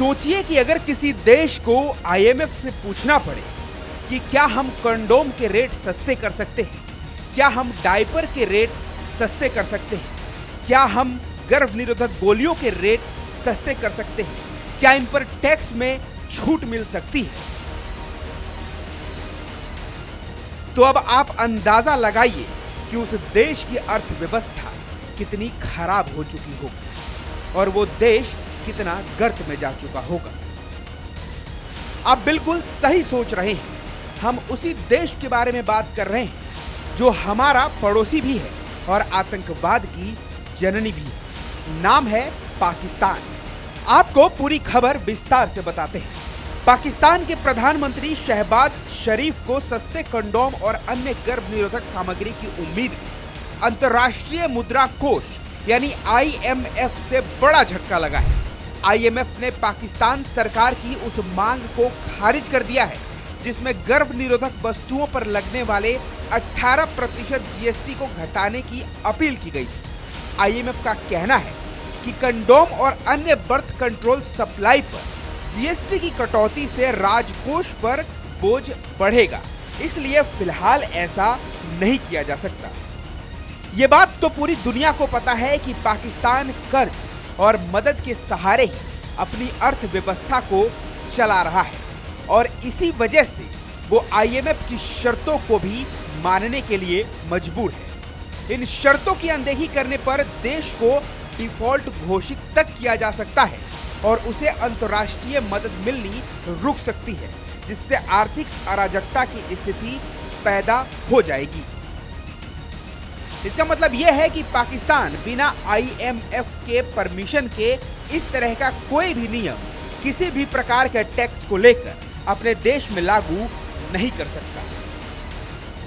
सोचिए कि अगर किसी देश को आईएमएफ से पूछना पड़े कि क्या हम कंडोम के रेट सस्ते कर सकते हैं, क्या हम डायपर के रेट सस्ते कर सकते हैं, क्या हम गर्भ निरोधक गोलियों के रेट सस्ते कर सकते हैं, क्या इन पर टैक्स में छूट मिल सकती है, तो अब आप अंदाजा लगाइए कि उस देश की अर्थव्यवस्था कितनी खराब हो चुकी होगी और वो देश कितना गर्त में जा चुका होगा। आप बिल्कुल सही सोच रहे हैं, हम उसी देश के बारे में बात कर रहे हैं जो हमारा पड़ोसी भी है और आतंकवाद की जननी भी है। नाम है पाकिस्तान। आपको पूरी खबर विस्तार से बताते हैं। पाकिस्तान के प्रधानमंत्री शहबाज शरीफ को सस्ते कंडोम और अन्य गर्भ निरोधक सामग्री की उम्मीद में अंतर्राष्ट्रीय मुद्रा कोष यानी आईएमएफ से बड़ा झटका लगा है। आईएमएफ ने पाकिस्तान सरकार की उस मांग को खारिज कर दिया है जिसमें गर्भ निरोधक वस्तुओं पर लगने वाले 18% जीएसटी को घटाने की अपील की गई थी। आईएमएफ का कहना है कि कंडोम और अन्य बर्थ कंट्रोल सप्लाई पर जीएसटी की कटौती से राजकोष पर बोझ बढ़ेगा, इसलिए फिलहाल ऐसा नहीं किया जा सकता। ये बात तो पूरी दुनिया को पता है कि पाकिस्तान कर्ज और मदद के सहारे ही अपनी अर्थव्यवस्था को चला रहा है और इसी वजह से वो आईएमएफ की शर्तों को भी मानने के लिए मजबूर है। इन शर्तों की अनदेखी करने पर देश को डिफॉल्ट घोषित तक किया जा सकता है और उसे अंतर्राष्ट्रीय मदद मिलनी रुक सकती है, जिससे आर्थिक अराजकता की स्थिति पैदा हो जाएगी। इसका मतलब यह है कि पाकिस्तान बिना आईएमएफ के परमिशन के इस तरह का कोई भी नियम किसी भी प्रकार के टैक्स को लेकर अपने देश में लागू नहीं कर सकता।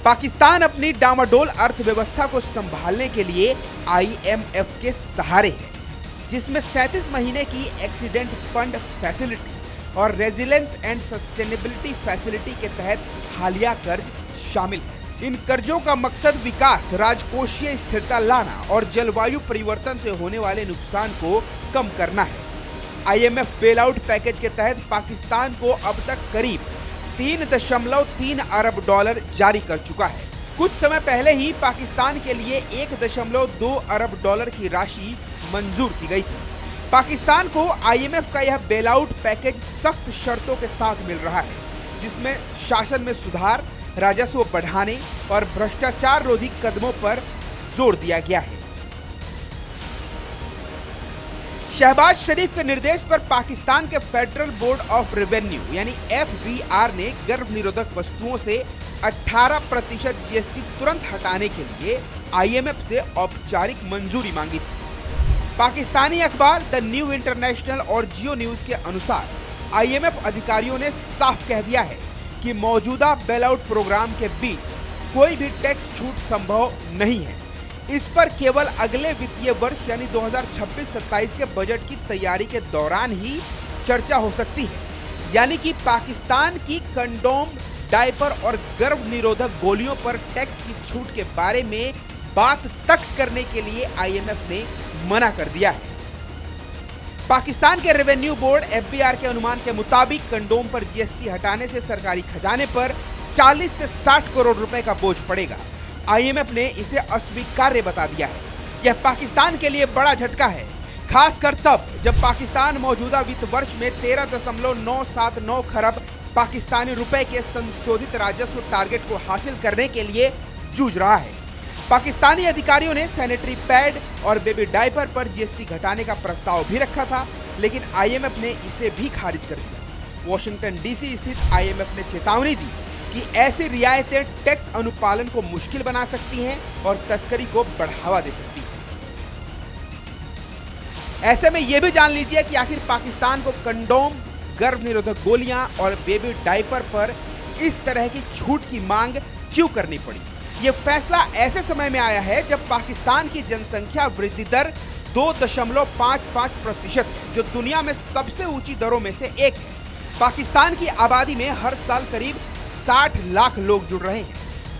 पाकिस्तान अपनी डामाडोल अर्थव्यवस्था को संभालने के लिए आईएमएफ के सहारे है, जिसमें 37 महीने की एक्सीडेंट फंड फैसिलिटी और रेजिलेंस एंड सस्टेनेबिलिटी फैसिलिटी के तहत हालिया कर्ज शामिल है। इन कर्जों का मकसद विकास, राजकोषीय स्थिरता लाना और जलवायु परिवर्तन से होने वाले नुकसान को कम करना है। आईएमएफ बेलआउट पैकेज के तहत पाकिस्तान को अब तक करीब 3.3 अरब डॉलर जारी कर चुका है। कुछ समय पहले ही पाकिस्तान के लिए 1.2 अरब डॉलर की राशि मंजूर की गई थी। पाकिस्तान को आईएमएफ का यह बेलआउट पैकेज सख्त शर्तों के साथ मिल रहा है, जिसमें शासन में सुधार, राजस्व बढ़ाने और भ्रष्टाचार रोधी कदमों पर जोर दिया गया है। शहबाज शरीफ के निर्देश पर पाकिस्तान के फेडरल बोर्ड ऑफ रेवेन्यू यानी एफबीआर ने गर्भ निरोधक वस्तुओं से 18% जीएसटी तुरंत हटाने के लिए आईएमएफ से औपचारिक मंजूरी मांगी थी। पाकिस्तानी अखबार द न्यू इंटरनेशनल और जियो न्यूज के अनुसार आईएमएफ अधिकारियों ने साफ कह दिया है कि मौजूदा बेलआउट प्रोग्राम के बीच कोई भी टैक्स छूट संभव नहीं है। इस पर केवल अगले वित्तीय वर्ष यानी 2026-27 के बजट की तैयारी के दौरान ही चर्चा हो सकती है। यानी कि पाकिस्तान की कंडोम, डायपर और गर्भ निरोधक गोलियों पर टैक्स की छूट के बारे में बात तक करने के लिए आईएमएफ ने मना कर दिया है। पाकिस्तान के रेवेन्यू बोर्ड एफबीआर के अनुमान के मुताबिक कंडोम पर जीएसटी हटाने से सरकारी खजाने पर 40 से 60 करोड़ रुपए का बोझ पड़ेगा। आईएमएफ ने इसे अस्वीकार्य बता दिया है। यह पाकिस्तान के लिए बड़ा झटका है, खासकर तब जब पाकिस्तान मौजूदा वित्त वर्ष में 13.979 खरब पाकिस्तानी रुपए के संशोधित राजस्व टारगेट को हासिल करने के लिए जूझ रहा है। पाकिस्तानी अधिकारियों ने सैनिटरी पैड और बेबी डायपर पर जीएसटी घटाने का प्रस्ताव भी रखा था, लेकिन आईएमएफ ने इसे भी खारिज कर दिया। वॉशिंगटन डीसी स्थित आईएमएफ ने चेतावनी दी कि ऐसी रियायतें टैक्स अनुपालन को मुश्किल बना सकती हैं और तस्करी को बढ़ावा दे सकती हैं। ऐसे में यह भी जान लीजिए कि आखिर पाकिस्तान को कंडोम, गर्भ निरोधक गोलियां और बेबी डायपर पर इस तरह की छूट की मांग क्यों करनी पड़ी। यह फैसला ऐसे समय में आया है जब पाकिस्तान की जनसंख्या वृद्धि दर 2.55% है, जो दुनिया में सबसे ऊंची दरों में से एक है। पाकिस्तान की आबादी में हर साल करीब 60 लाख लोग जुड़ रहे हैं।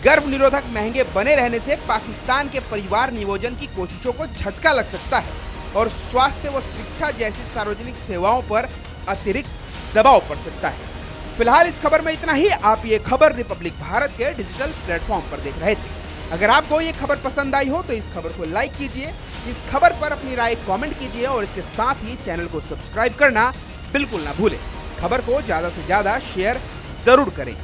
गर्भ निरोधक महंगे बने रहने से पाकिस्तान के परिवार नियोजन की कोशिशों को झटका लग सकता है और स्वास्थ्य व शिक्षा जैसी सार्वजनिक सेवाओं पर अतिरिक्त दबाव पड़ सकता है। फिलहाल इस खबर में इतना ही। आप ये खबर रिपब्लिक भारत के डिजिटल प्लेटफॉर्म पर देख रहे थे। अगर आपको ये खबर पसंद आई हो तो इस खबर को लाइक कीजिए, इस खबर पर अपनी राय कमेंट कीजिए और इसके साथ ही चैनल को सब्सक्राइब करना बिल्कुल ना भूलें। खबर को ज्यादा से ज्यादा शेयर जरूर करें।